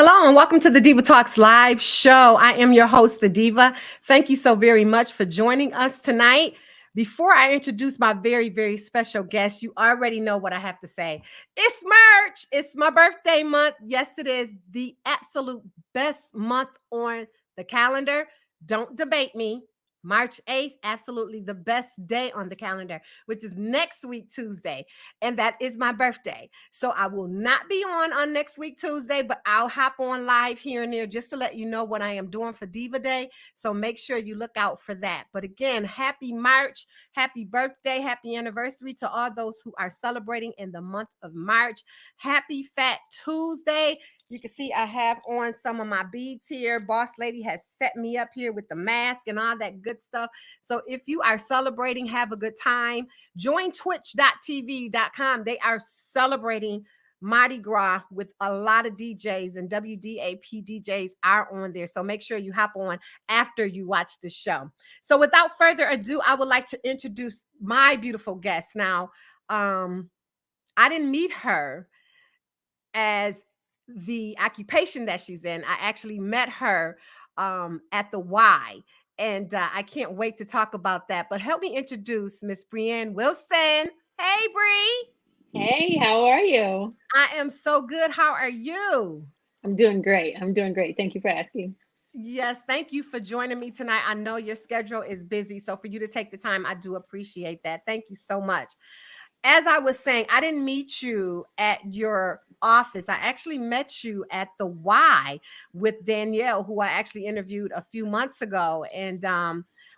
Hello and welcome to the Diva Talks live show. I am your host, the Diva. Thank you so very much for joining us tonight. Before I introduce my very special guest, you already know what I have to say. It's March. It's my birthday month. Yes, it is the absolute best month on the calendar. Don't debate me. March 8th, absolutely the best day on the calendar, which is next week, Tuesday. And that is my birthday. So I will not be on next week, Tuesday, but I'll hop on live here and there just to let you know what I am doing for Diva Day. So make sure you look out for that. But again, happy March, happy birthday, happy anniversary to all those who are celebrating in the month of March. Happy Fat Tuesday. You can see I have on some of my beads here. Boss Lady has set me up here with the mask and all that good stuff. So if you are celebrating, have a good time. Join twitch.tv.com. They are celebrating Mardi Gras with a lot of DJs, and WDAP DJs are on there. So make sure you hop on after you watch the show. So without further ado, I would like to introduce my beautiful guest. Now, I didn't meet her as the occupation that she's in. I actually met her at the Y. And I can't wait to talk about that. But help me introduce Miss Brienne Wilson. Hey, Bree. Hey, how are you? I am so good. How are you? I'm doing great. I'm doing great. Thank you for asking. Yes, thank you for joining me tonight. I know your schedule is busy, so for you to take the time, I do appreciate that. Thank you so much. As I was saying, I didn't meet you at your office. I actually met you at the Y with Danielle, who I actually interviewed a few months ago. And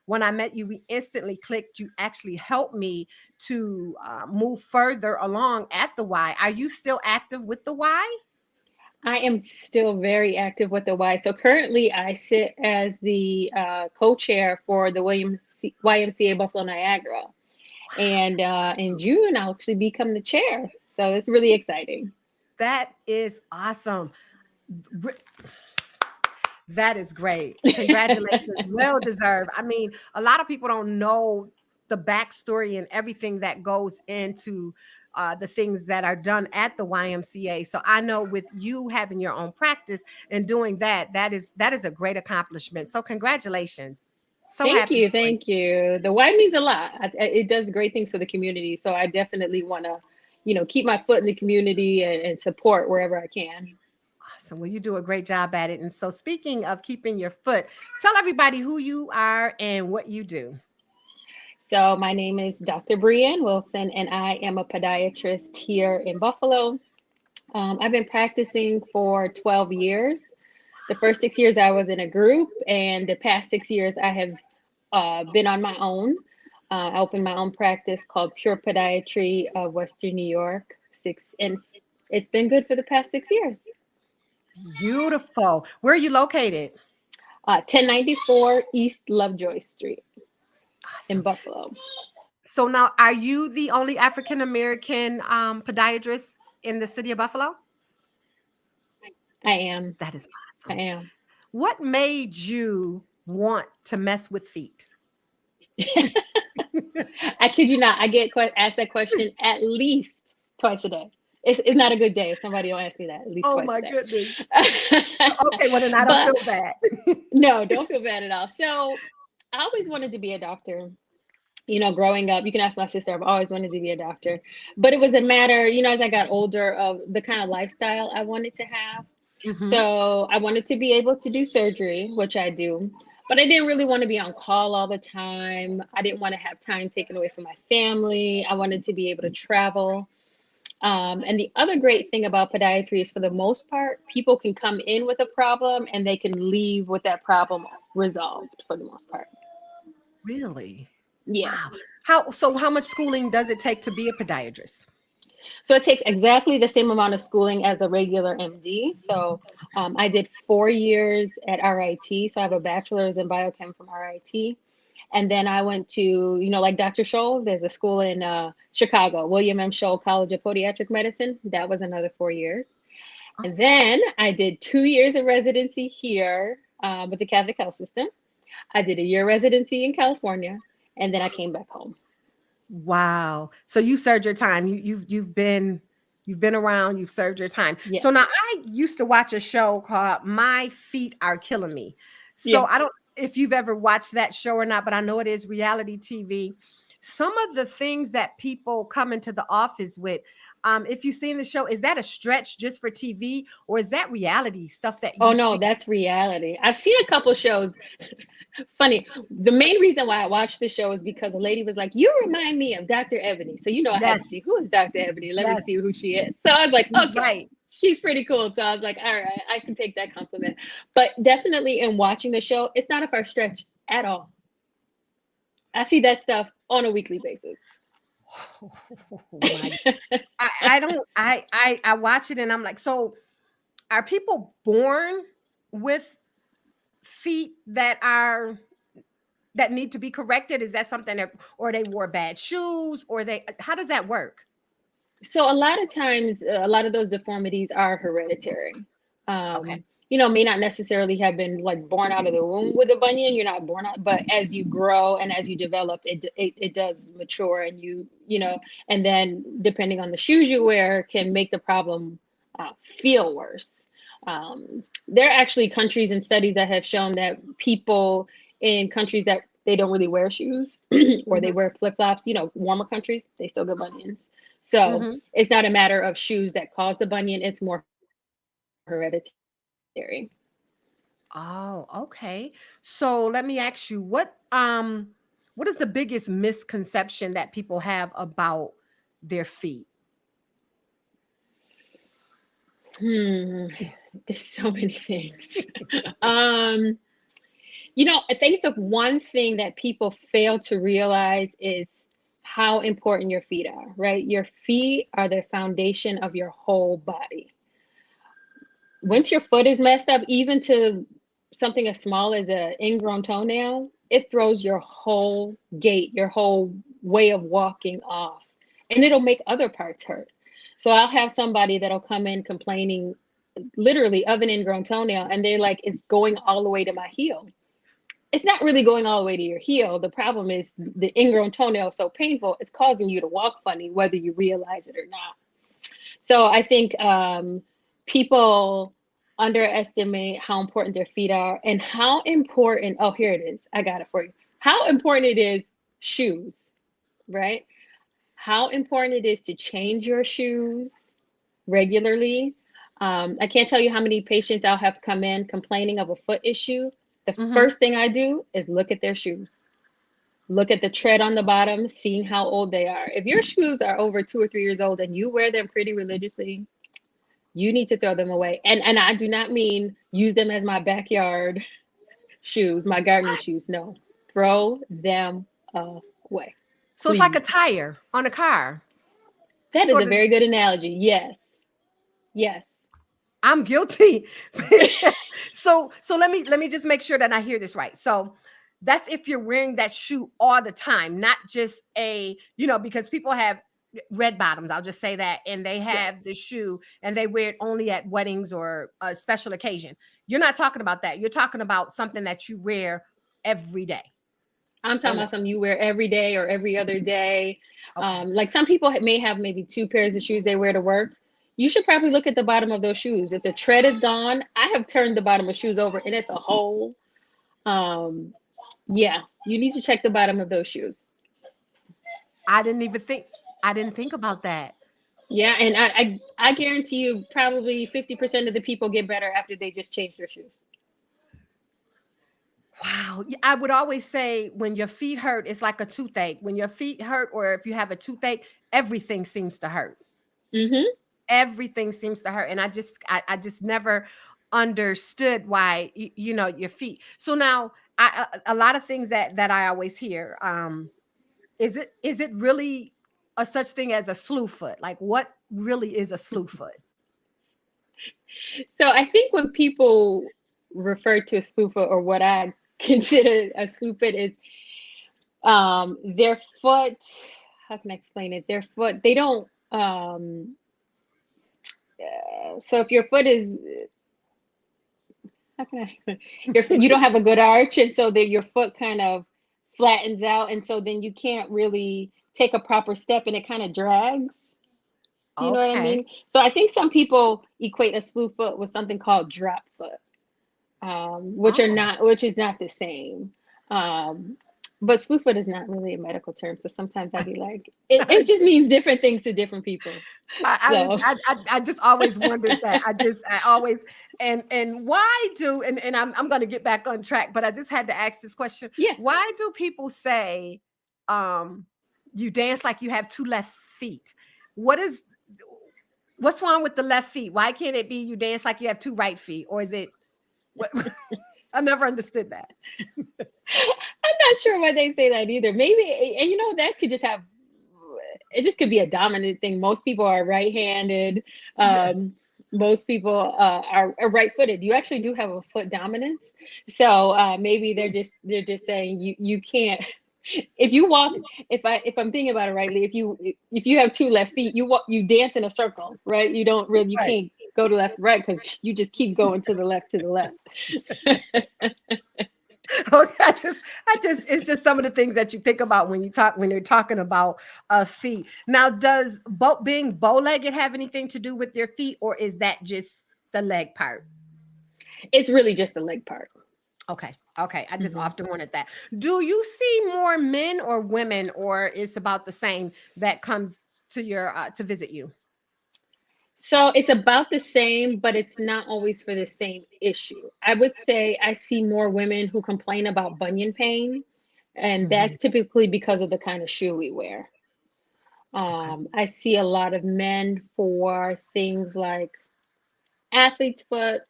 when I met you, we instantly clicked. You actually helped me to move further along at the Y. Are you still active with the Y? I am still very active with the Y. So currently, I sit as the co-chair for the YMCA Buffalo Niagara. And in June, I'll actually become the chair. So it's really exciting. That is awesome. That is great. Congratulations. Well deserved. I mean, a lot of people don't know the backstory and everything that goes into the things that are done at the YMCA. So I know with you having your own practice and doing that, that is a great accomplishment. So congratulations. So Thank happy you. for you. Thank you. The Y means a lot. It does great things for the community. So I definitely want to, keep my foot in the community and support wherever I can. Awesome. Well, you do a great job at it. And so speaking of keeping your foot, tell everybody who you are and what you do. So my name is Dr. Brienne Wilson, and I am a podiatrist here in Buffalo. I've been practicing for 12 years. The first 6 years I was in a group, and the past 6 years I have been on my own. I opened my own practice called Pure Podiatry of Western New York. And it's been good for the past 6 years. Beautiful. Where are you located? 1094 East Lovejoy Street in Awesome. Buffalo. So now, are you the only African American podiatrist in the city of Buffalo? I am. That is I awesome. am. What made you want to mess with feet? I kid you not. I get asked that question at least twice a day. It's not a good day if somebody don't ask me that at least Oh twice my a goodness. day. Okay, well then I don't But feel bad. no, don't feel bad at all. So I always wanted to be a doctor. Growing up, you can ask my sister, I've always wanted to be a doctor. But it was a matter, as I got older, of the kind of lifestyle I wanted to have. Mhm. So I wanted to be able to do surgery, which I do, but I didn't really want to be on call all the time. I didn't want to have time taken away from my family. I wanted to be able to travel. And the other great thing about podiatry is, for the most part, people can come in with a problem and they can leave with that problem resolved for the most part. Really? Yeah. Wow. How much schooling does it take to be a podiatrist? So it takes exactly the same amount of schooling as a regular MD. So I did 4 years at RIT. So I have a bachelor's in biochem from RIT. And then I went to, like Dr. Scholl, there's a school in Chicago, William M. Scholl College of Podiatric Medicine. That was another 4 years. And then I did 2 years of residency here with the Catholic Health System. I did a year residency in California, and then I came back home. Wow. So you served your time. You've been You've been around, you've served your time. Yeah. So now I used to watch a show called My Feet Are Killing Me. Yeah. So I don't if you've ever watched that show or not, but I know it is reality TV. Some of the things that people come into the office with, if you've seen the show, is that a stretch just for TV or is that reality stuff that Oh you no, see? that's reality. I've seen a couple shows. Funny. The main reason why I watched the show is because a lady was like, "You remind me of Dr. Ebony." So I had to Yes, see, who is Dr. Ebony? Let me yes, see who she is. So I was like, he's okay, right. she's pretty cool. So I was like, all right, I can take that compliment. But definitely in watching the show, it's not a first stretch at all. I see that stuff on a weekly basis. Oh my, I don't, I watch it and I'm like, so are people born with feet that need to be corrected? Is that something that, or they wore bad shoes, or they, how does that work? So a lot of times, a lot of those deformities are hereditary. Okay. May not necessarily have been like born out of the womb with a bunion. You're not born out, but as you grow and as you develop, it does mature, and and then depending on the shoes you wear, can make the problem feel worse. There are actually countries and studies that have shown that people in countries that they don't really wear shoes or they Hmm. wear flip-flops, warmer countries, they still get bunions. So Hmm. it's not a matter of shoes that cause the bunion, it's more hereditary. Oh, okay. So let me ask you, what is the biggest misconception that people have about their feet? Hmm. There's so many things. um, I think the one thing that people fail to realize is how important your feet are, right? Your feet are the foundation of your whole body. Yep. Once your foot is messed up, even to something as small as an ingrown toenail, it throws your whole gait, your whole way of walking off, and it'll make other parts hurt. So I'll have somebody that'll come in complaining literally of an ingrown toenail, and they're like, it's going all the way to my heel. It's not really going all the way to your heel. The problem is the ingrown toenail is so painful, it's causing you to walk funny, whether you realize it or not. So I think people underestimate how important their feet are and how important, oh, here it is. I got it for you. How important it is shoes, right? How important it is to change your shoes regularly. I can't tell you how many patients I'll have come in complaining of a foot issue. The Hmm. first thing I do is look at their shoes. Look at the tread on the bottom, seeing how old they are. If your shoes are over 2 or 3 years old and you wear them pretty religiously, you need to throw them away. And I do not mean use them as my backyard shoes, my gardening What? shoes. No, throw them away, So it's like a please. tire on a car. That is a Sort of. very good analogy. Yes, yes. I'm guilty. So let me just make sure that I hear this right. So that's if you're wearing that shoe all the time, not just because people have red bottoms, I'll just say that, and they Yeah. have the shoe and they wear it only at weddings or a special occasion. You're not talking about that. You're talking about something that you wear every day, I'm or talking no? about something you wear every day or every other day. Okay. Like some people may have maybe two pairs of shoes they wear to work. You should probably look at the bottom of those shoes. If the tread is gone, I have turned the bottom of shoes over and it's a hole. Um, yeah, you need to check the bottom of those shoes. I didn't even think I didn't think about that. Yeah, and I guarantee you probably 50% of the people get better after they just change their shoes. Wow. Yeah, I would always say when your feet hurt, it's like a toothache. When your feet hurt, or if you have a toothache, everything seems to hurt. Mm-hmm. Everything seems to hurt. And I just never understood why, your feet. So now a lot of things that I always hear, is it really a such thing as a slew foot? Like what really is a slew foot? So I think when people refer to a slew foot, or what I consider a slew foot, is their foot. How can I explain it? Their foot. They don't. So if your foot is, how can I? You don't have a good arch, and so then your foot kind of flattens out, and so then you can't really take a proper step, and it kind of drags. Do you know what I Okay. mean? So I think some people equate a slew foot with something called drop foot, Oh. which is not the same. Um, but slew foot is not really a medical term, so sometimes I'd be like, it just means different things to different people. So I just always wondered that. I always and why do and I'm going to get back on track, but I just had to ask this question. yeah, Why do people say um you dance like you have two left feet? What is what's wrong with the left feet? Why can't it be you dance like you have two right feet? Or is it what I never understood that. I'm not sure why they say that either. Maybe, and that could just have, it just could be a dominant thing. Most people are right-handed. Yeah. Most people are right-footed. You actually do have a foot dominance, so maybe they're just saying you can't. If you walk, if I'm thinking about it rightly, if you have two left feet, you dance in a circle, right? You Right. can't go to left, right, because you just keep going to the left, to the left. Okay, it's just some of the things that you think about when you're talking about feet. Now, does being bow-legged have anything to do with your feet, or is that just the leg part? It's really just the leg part. Okay, okay. I just Mhm. often wanted that. Do you see more men or women, or it's about the same that comes to your to visit you? So it's about the same, but it's not always for the same issue. I would say I see more women who complain about bunion pain, and Mhm. that's typically because of the kind of shoe we wear. Okay. I see a lot of men for things like athlete's foot,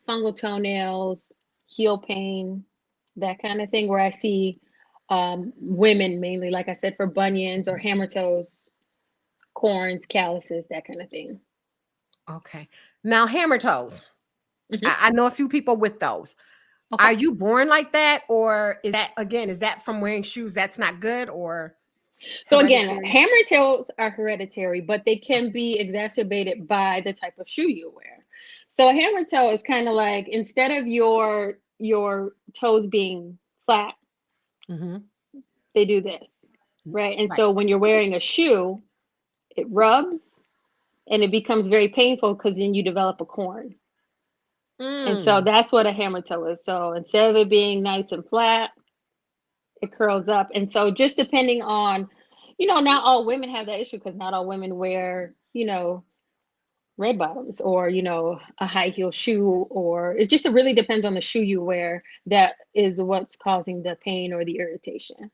fungal toenails, heel pain, that kind of thing, where I see women mainly, like I said, for bunions or hammer toes, corns, calluses, that kind of thing. Okay. Now, hammer toes. Mhm. I know a few people with those. Are Okay. you born like that, or is that from wearing shoes that's not good or So again, hereditary? hammer toes are hereditary, but they can be exacerbated by the type of shoe you wear. So a hammer toe is kind of like, instead of your toes being flat, Mhm. they do this, right? And Right. so when you're wearing a shoe, it rubs and it becomes very painful because then you develop a corn. And so Mm. that's what a hammer toe is. So instead of it being nice and flat, it curls up. And so just depending on, not all women have that issue, because not all women wear, red bottoms or, a high heel shoe, or it really depends on the shoe you wear. That is what's causing the pain or the irritation.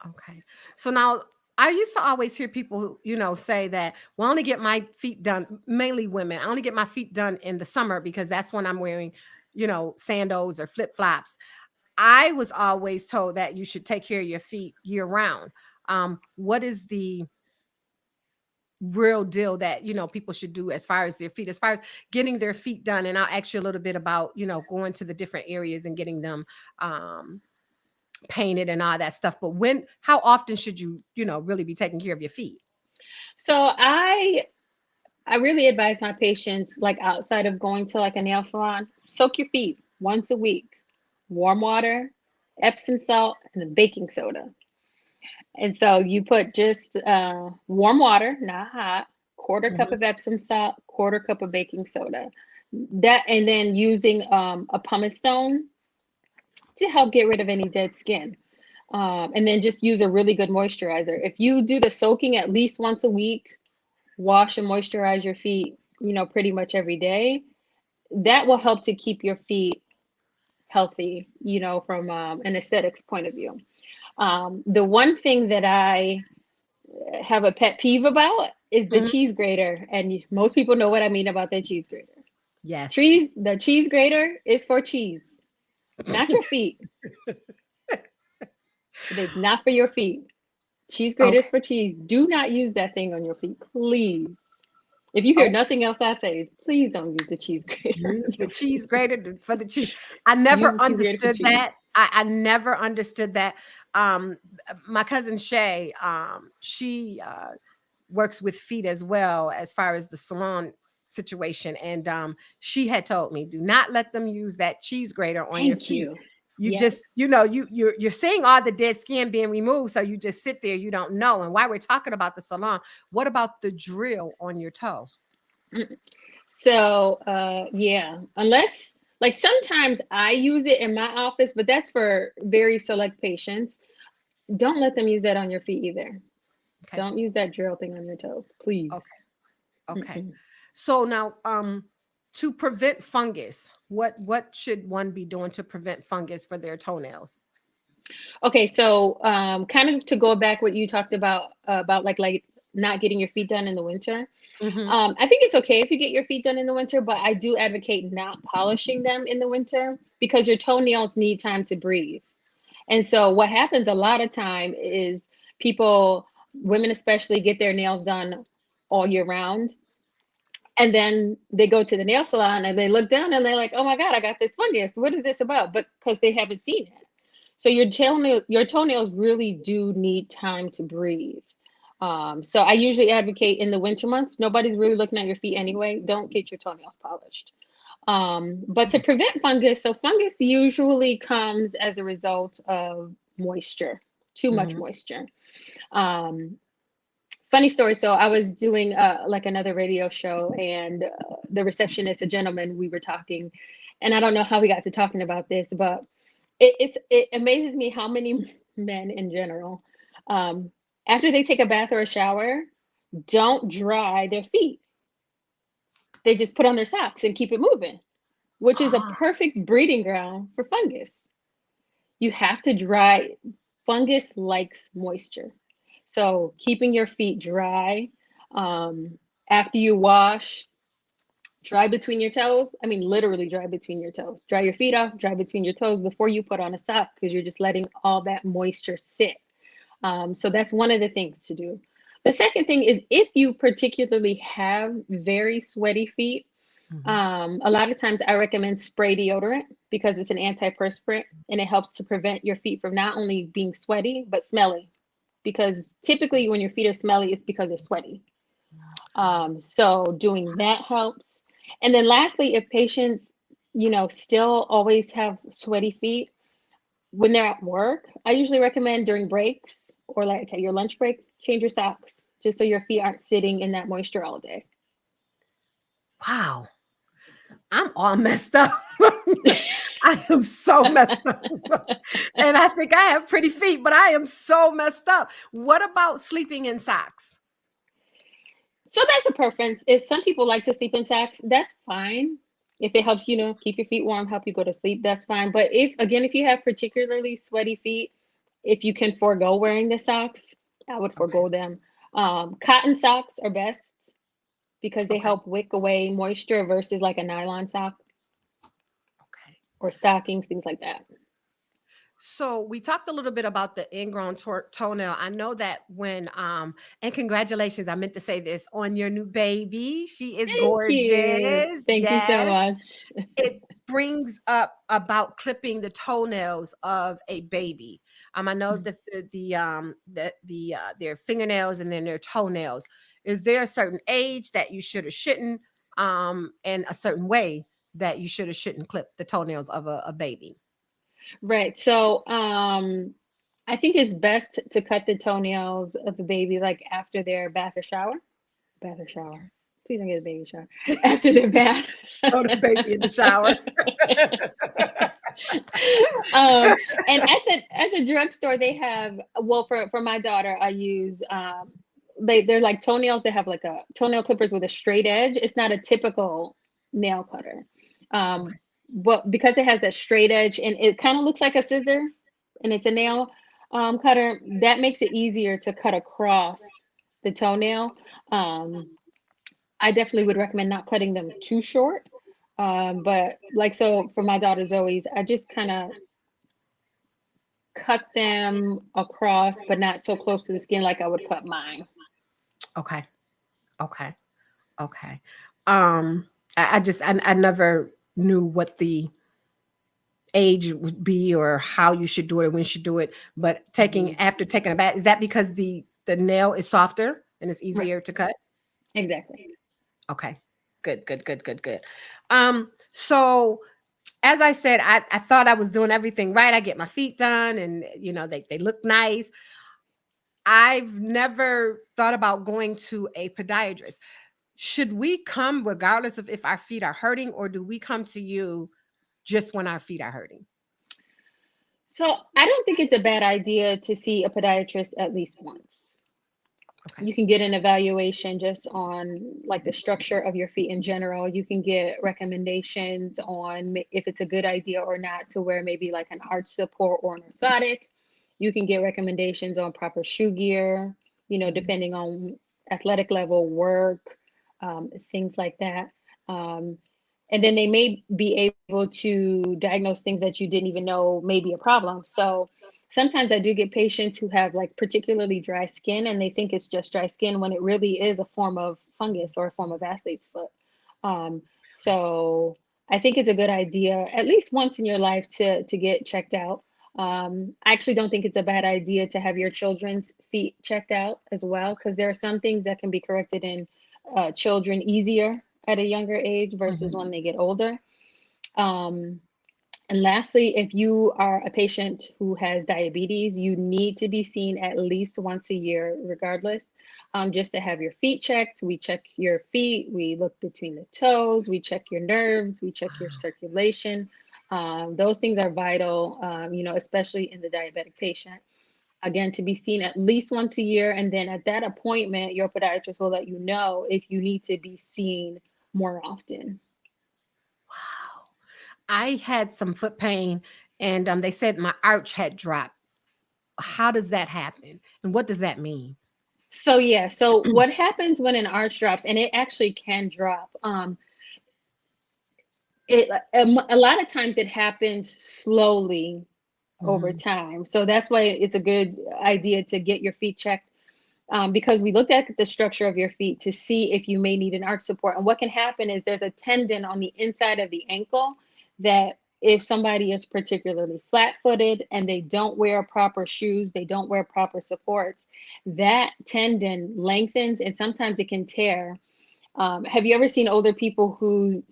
Okay. So now I used to always hear people, say that, well, I only get my feet done, mainly women. I only get my feet done in the summer because that's when I'm wearing, sandals or flip-flops. I was always told that you should take care of your feet year round. What is the real deal that people should do as far as their feet, as far as getting their feet done? And I'll ask you a little bit about going to the different areas and getting them um painted and all that stuff. But how often should you really be taking care of your feet? So I really advise my patients, like outside of going to like a nail salon, soak your feet once a week. Warm water, Epsom salt, and a baking soda. And so you put just warm water, not hot, quarter cup Mhm. of Epsom salt, quarter cup of baking soda. That, and then using a pumice stone to help get rid of any dead skin. And then just use a really good moisturizer. If you do the soaking at least once a week, wash and moisturize your feet, pretty much every day, that will help to keep your feet healthy, from an aesthetics point of view. The one thing that I have a pet peeve about is the Mhm. cheese grater. And most people know what I mean about the cheese grater. Yes. The cheese grater is for cheese, not your feet. It is not for your feet. Cheese grater is Okay. for cheese. Do not use that thing on your feet, please. If you hear Okay. nothing else I say, please don't use the cheese grater on Use the your cheese feet. grater for the cheese. I Use never the cheese grater for understood cheese. that. I never understood that. Um, my cousin Shay, she works with feet as well as far as the salon situation, and she had told me, do not let them use that cheese grater on your Thank feet. you. You Yes. just, you're seeing all the dead skin being removed. So you just sit there, you don't know. And while we're talking about the salon, what about the drill on your toe? So, yeah, unless like sometimes I use it in my office, but that's for very select patients. Don't let them use that on your feet either. Okay. Don't use that drill thing on your toes, please. Okay. Okay. Mm-mm. So now, to prevent fungus, what should one be doing to prevent fungus for their toenails? Okay, so kind of to go back what you talked about like not getting your feet done in the winter. Hmm. I think it's okay if you get your feet done in the winter, but I do advocate not polishing them in the winter because your toenails need time to breathe. And so what happens a lot of time is people, women especially, get their nails done all year round. And then they go to the nail salon and they look down and they're like, oh my God, I got this fungus. What is this about? But because they haven't seen it. So your toenails really do need time to breathe. So I usually advocate in the winter months. Nobody's really looking at your feet anyway. Don't get your toenails polished. But to prevent fungus, so fungus usually comes as a result of moisture, too much Hmm. moisture. Um, Funny story. So I was doing like another radio show, and the receptionist, a gentleman, we were talking, and I don't know how we got to talking about this, but it amazes me how many men in general, um, after they take a bath or a shower, don't dry their feet. They just put on their socks and keep it moving, which is a Ah, perfect breeding ground for fungus. You have to dry. Fungus likes moisture. So keeping your feet dry um, after you wash, dry between your toes. I mean, literally dry between your toes. Dry your feet off, dry between your toes before you put on a sock because you're just letting all that moisture sit. So that's one of the things to do. The second thing is if you particularly have very sweaty feet, mhm. a lot of times I recommend spray deodorant because it's an antiperspirant and it helps to prevent your feet from not only being sweaty, but smelly. Because typically when your feet are smelly, it's because they're sweaty. So doing that helps. And then lastly, if patients, still always have sweaty feet, when they're at work, I usually recommend during breaks or like at your lunch break, change your socks just so your feet aren't sitting in that moisture all day. Wow. I'm all messed up. I am so messed up. And I think I have pretty feet, but I am so messed up. What about sleeping in socks? So that's a preference. If some people like to sleep in socks, that's fine. If it helps, keep your feet warm, help you go to sleep, that's fine. But if you have particularly sweaty feet, if you can forego wearing the socks, I would Okay. forego them. Cotton socks are best because they Okay. help wick away moisture versus like a nylon sock Okay. or stockings, things like that. So we talked a little bit about the ingrown toenail. I know that and congratulations, I meant to say this on your new baby. She is Thank you. gorgeous. Thank you so Yes. much. It brings up about clipping the toenails of a baby. I know that their fingernails and then their toenails. Is there a certain age that you should or shouldn't, and a certain way that you should or shouldn't clip the toenails of a baby? Right. So, I think it's best to cut the toenails of the baby like after their bath or shower. Bath or shower. Please don't get a baby shower. After their bath. Throw the baby in the shower. um, and at the drugstore they have, well, for my daughter I use they're like toenails. They have like a toenail clippers with a straight edge. It's not a typical nail cutter. Um, Okay. but because it has that straight edge and it kind of looks like a scissor and it's a nail cutter, that makes it easier to cut across the toenail. Um, I definitely would recommend not cutting them too short. But like, so for my daughter Zoe's, I just kind of cut them across, but not so close to the skin like I would cut mine. Okay. Okay. Okay. Um, I never knew what the age would be or how you should do it or when you should do it. But Mhm. after taking a bath, is that because the nail is softer and it's Right, easier to cut? exactly. Okay. Good, good, good, good, good. So as I said, I thought I was doing everything right. I get my feet done and they look nice. I've never thought about going to a podiatrist. Should we come regardless of if our feet are hurting, or do we come to you just when our feet are hurting? So I don't think it's a bad idea to see a podiatrist at least once. Okay. You can get an evaluation just on like the structure of your feet in general. You can get recommendations on if it's a good idea or not to wear maybe like an arch support or an orthotic. You can get recommendations on proper shoe gear, Mhm. depending on athletic level, work, things like that. Um, and then they may be able to diagnose things that you didn't even know may be a problem. So sometimes I do get patients who have like particularly dry skin and they think it's just dry skin when it really is a form of fungus or a form of athlete's foot. So I think it's a good idea at least once in your life to get checked out. I actually don't think it's a bad idea to have your children's feet checked out as well, because there are some things that can be corrected in children easier at a younger age versus Mhm. when they get older. Um, and lastly, if you are a patient who has diabetes, you need to be seen at least once a year, regardless, just to have your feet checked. We check your feet, we look between the toes, we check your nerves, we check your circulation. Those things are vital, especially in the diabetic patient. Again, to be seen at least once a year. And then at that appointment, your podiatrist will let you know if you need to be seen more often. Wow. I had some foot pain, and they said my arch had dropped. How does that happen? And what does that mean? So yeah, so what happens when an arch drops, and it actually can drop. A lot of times it happens slowly over Mhm. time. So that's why it's a good idea to get your feet checked, because we looked at the structure of your feet to see if you may need an arch support. And what can happen is there's a tendon on the inside of the ankle that if somebody is particularly flat-footed and they don't wear proper shoes, they don't wear proper supports, that tendon lengthens and sometimes it can tear. Have you ever seen older people who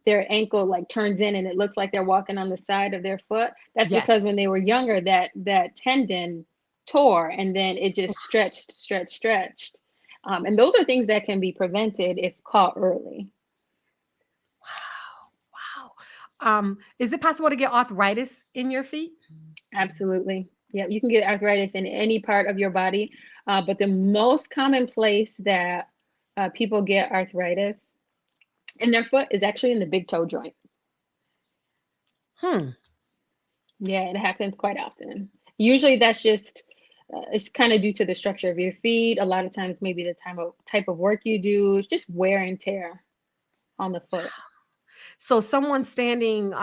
their ankle like turns in and it looks like they're walking on the side of their foot? That's Yes. because when they were younger, that tendon tore and then it just stretched. And those are things that can be prevented if caught early. Wow. Wow. Is it possible to get arthritis in your feet? Absolutely. Yeah, you can get arthritis in any part of your body, but the most common place that people get arthritis in their foot is actually in the big toe joint. Hmm. Yeah, it happens quite often. Usually that's just it's kind of due to the structure of your feet. A lot of times maybe the type of work you do, it's just wear and tear on the foot. So someone standing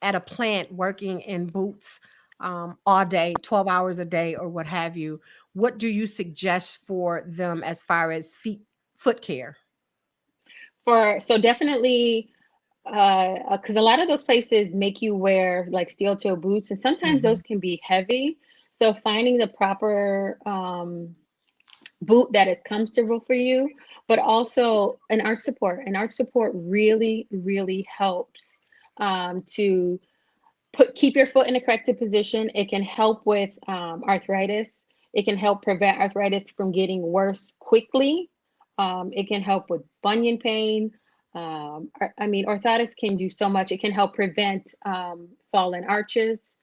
at a plant working in boots all day, 12 hours a day, or what have you, what do you suggest for them as far as foot care? So definitely because a lot of those places make you wear like steel toe boots and sometimes Mhm. those can be heavy. So finding the proper boot that is comfortable for you, but also an arch support. An arch support really, really helps to keep your foot in a corrected position. It can help with arthritis. It can help prevent arthritis from getting worse quickly. It can help with bunion pain. I mean, orthotics can do so much. It can help prevent fallen arches.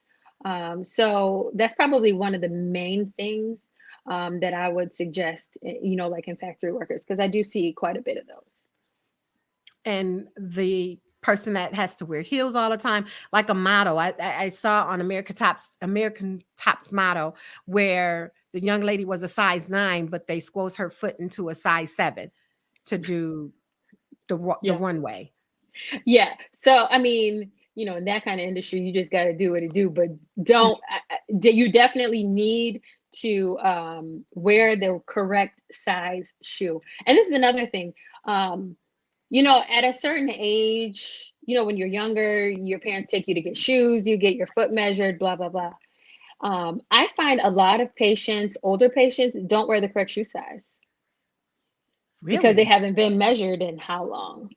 So that's probably one of the main things that I would suggest, like in factory workers, because I do see quite a bit of those. And the person that has to wear heels all the time, like a model. I saw on American Tops model where the young lady was a size 9, but they squoze her foot into a size 7 to do the Yeah. runway. Yeah. So, I mean, in that kind of industry, you just got to do what it do, but you definitely need to wear the correct size shoe. And this is another thing. Um, at a certain age, when you're younger, your parents take you to get shoes, you get your foot measured, blah, blah, blah. I find a lot of patients, older patients, don't wear the correct shoe size because they Really? haven't been measured in how long?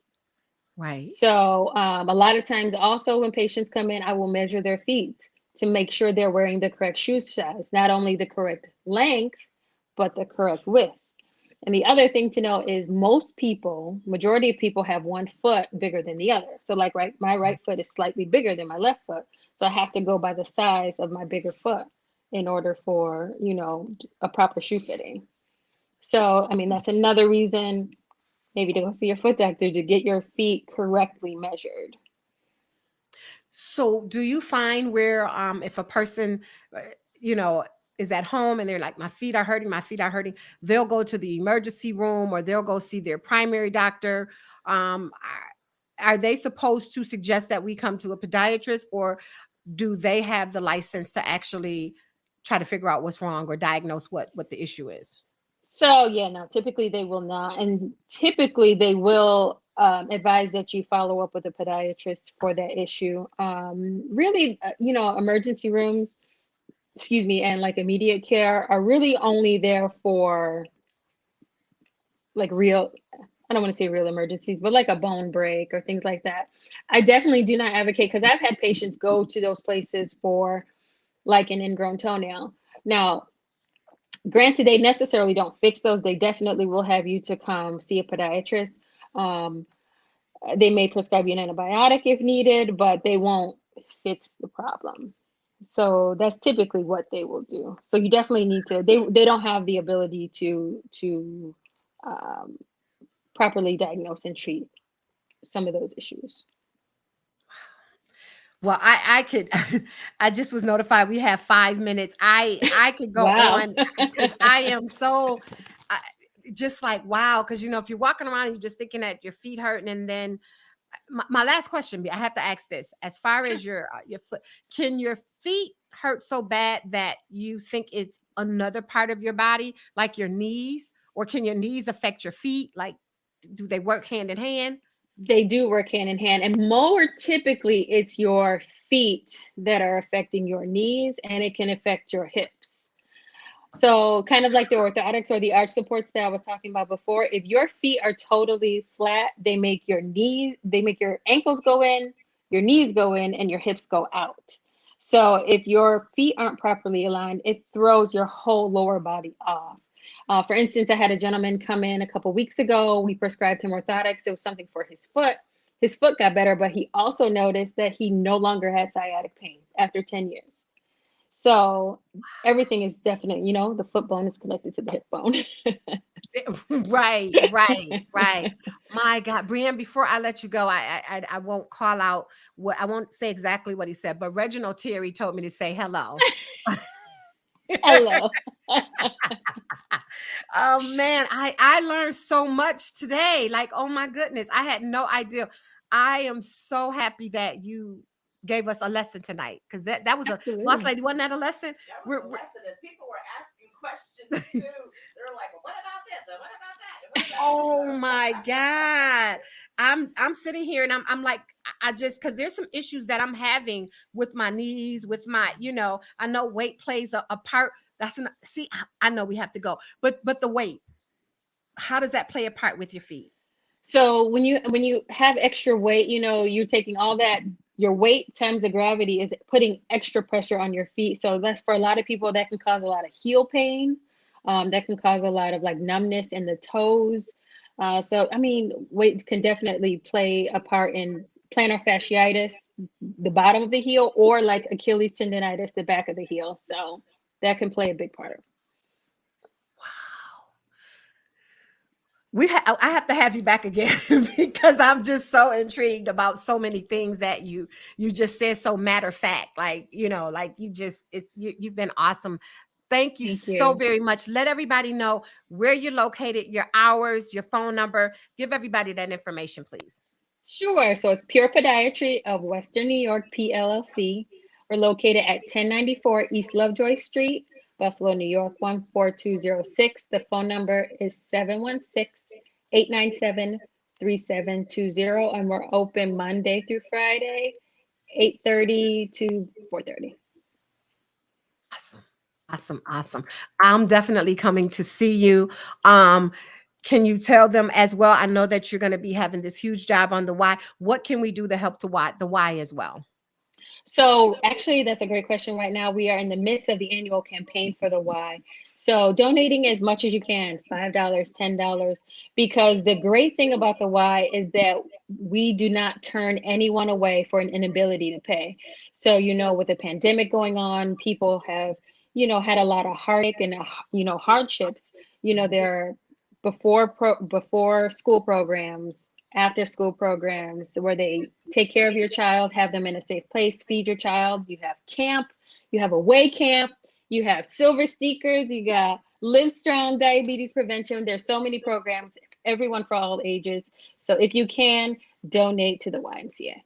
Right. So a lot of times also when patients come in, I will measure their feet to make sure they're wearing the correct shoe size, not only the correct length, but the correct width. And the other thing to know is most people, majority of people have one foot bigger than the other. So like my right foot is slightly bigger than my left foot. So I have to go by the size of my bigger foot in order for, a proper shoe fitting. So, I mean, that's another reason maybe to go see your foot doctor to get your feet correctly measured. So do you find where if a person uh, you know is at home and they're like, my feet are hurting, my feet are hurting, they'll go to the emergency room or they'll go see their primary doctor. Are they supposed to suggest that we come to a podiatrist, or do they have the license to actually try to figure out what's wrong or diagnose what the issue is? So yeah, no, typically they will not, and typically they will advise that you follow up with a podiatrist for that issue. Really, emergency rooms, excuse me, and like immediate care are really only there for like real, I don't want to say real emergencies, but like a bone break or things like that. I definitely do not advocate, because I've had patients go to those places for like an ingrown toenail. Now, granted, they necessarily don't fix those. They definitely will have you to come see a podiatrist. Um, they may prescribe you an antibiotic if needed, but they won't fix the problem. So that's typically what they will do. So you definitely need to. They don't have the ability to um, properly diagnose and treat some of those issues. Well, I could I just was notified we have 5 minutes. I could go Wow. on because I am so I, just like wow. Because if you're walking around and you're just thinking that your feet hurting, and then my last question, I have to ask this: as far Sure. as your foot, can your feet hurt so bad that you think it's another part of your body, like your knees, or can your knees affect your feet? Like, do they work hand in hand? They do work hand in hand, and more typically, it's your feet that are affecting your knees, and it can affect your hips. So, kind of like the orthotics or the arch supports that I was talking about before, if your feet are totally flat, they make your ankles go in, your knees go in, and your hips go out. So, if your feet aren't properly aligned, it throws your whole lower body off. For instance, I had a gentleman come in a couple weeks ago. We prescribed him orthotics. It was something for his foot. His foot got better, but he also noticed that he no longer had sciatic pain after 10 years. So everything is definite. The foot bone is connected to the hip bone. Right, right, right. My God, Brienne, before I let you go, I won't call out what I won't say exactly what he said, but Reginald Terry told me to say hello. Hello. Oh man, I learned so much today. Like, oh my goodness, I had no idea. I am so happy that you gave us a lesson tonight, because that was a boss Absolutely. lady. Wasn't that a lesson? That was We're, a lesson, and people were asking questions too. They're like, well, what about this? And what about that? And what about this? Oh my God. I'm sitting here and I'm like, I just because there's some issues that I'm having with my knees, with my, I know weight plays a part. That's an see, I know we have to go, but the weight, how does that play a part with your feet? So when you have extra weight, you're taking all that, your weight times the gravity is putting extra pressure on your feet. So that's, for a lot of people, that can cause a lot of heel pain. That can cause a lot of like numbness in the toes. So I mean, weight can definitely play a part in plantar fasciitis, the bottom of the heel, or like Achilles tendonitis, the back of the heel. So that can play a big part. Wow. I have to have you back again because I'm just so intrigued about so many things that you just said, so matter of fact, like like you've been awesome. Thank you Thank so you. very much. Let everybody know where you're located, your hours, your phone number. Give everybody that information, please. Sure. So it's Pure Podiatry of Western New York, PLLC. We're located at 1094 East Lovejoy Street, Buffalo, New York, 14206. The phone number is 716-897-3720. And we're open Monday through Friday, 8:30 to 4:30. Awesome. Awesome. Awesome. I'm definitely coming to see you. Um, Can you tell them as well? I know that you're going to be having this huge job on the why. What can we do to help to why the why as well? So actually, that's a great question. Right now, we are in the midst of the annual campaign for the Y. So donating as much as you can, $5, $10, because the great thing about the Y is that we do not turn anyone away for an inability to pay. So, with the pandemic going on, people have, had a lot of heartache and, hardships. There are before school programs, after school programs where they take care of your child, have them in a safe place, feed your child. You have camp, you have away camp, you have silver sneakers, you got Live Strong diabetes prevention. There's so many programs, everyone for all ages. So if you can, donate to the YMCA.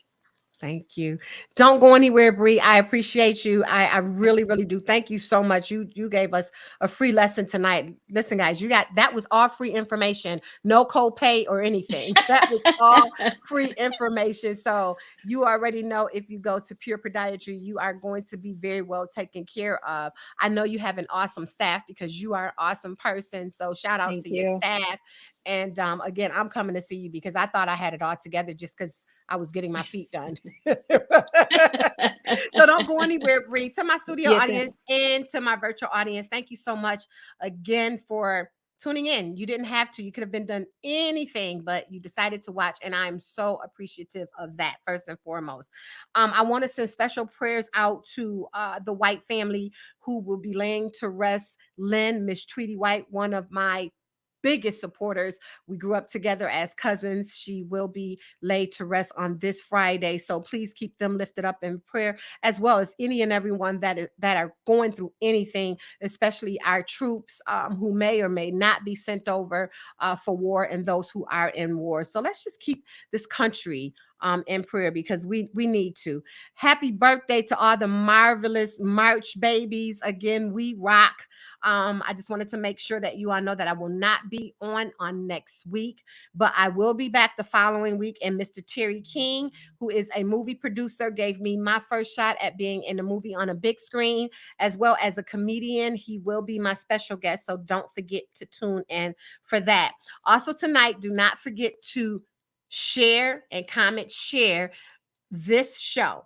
Thank you. Don't go anywhere, Bree. I appreciate you. I really, really do. Thank you so much. You gave us a free lesson tonight. Listen, guys, that was all free information, no copay or anything. That was all free information. So you already know if you go to Pure Podiatry, you are going to be very well taken care of. I know you have an awesome staff because you are an awesome person. So shout out Thank to you. your staff. And again, I'm coming to see you because I thought I had it all together just because I was getting my feet done. So don't go anywhere, Bree. To my studio Yes, audience and to my virtual audience, thank you so much again for tuning in. You didn't have to. You could have been done anything, but you decided to watch, and I'm so appreciative of that, first and foremost. I want to send special prayers out to the White family who will be laying to rest Lynn, Miss Tweety White, one of my biggest supporters. We grew up together as cousins. She will be laid to rest on this Friday. So please keep them lifted up in prayer, as well as any and everyone that are going through anything, especially our troops who may or may not be sent over for war and those who are in war. So let's just keep this country in prayer because we need to. Happy birthday to all the marvelous March babies. Again, we rock. I just wanted to make sure that you all know that I will not be on next week, but I will be back the following week. And Mr. Terry King, who is a movie producer, gave me my first shot at being in a movie on a big screen, as well as a comedian. He will be my special guest, so don't forget to tune in for that. Also tonight, do not forget to share and comment, share this show.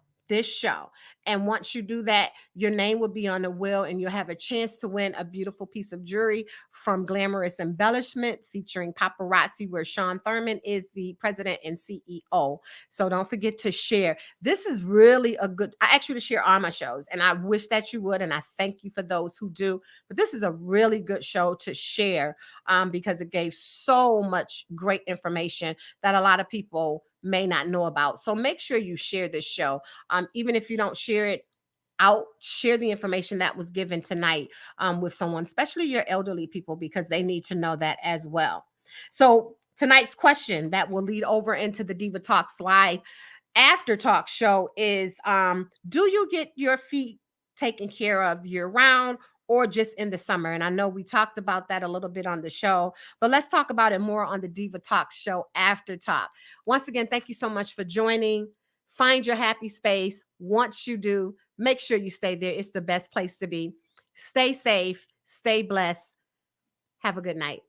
And once you do that, your name will be on the wheel and you'll have a chance to win a beautiful piece of jewelry from Glamorous Embellishment featuring paparazzi, where Sean Thurman is the president and CEO. So don't forget to share. This is really I ask you to share all my shows, and I wish that you would, and I thank you for those who do. But this is a really good show to share because it gave so much great information that a lot of people may not know about. So make sure you share this show. Even if you don't share it out, share the information that was given tonight with someone, especially your elderly people, because they need to know that as well. So tonight's question that will lead over into the Diva Talks Live after talk show is, do you get your feet taken care of year round or just in the summer? And I know we talked about that a little bit on the show, but let's talk about it more on the Diva Talk show after talk. Once again, thank you so much for joining. Find your happy space. Once you do, make sure you stay there. It's the best place to be. Stay safe, stay blessed. Have a good night.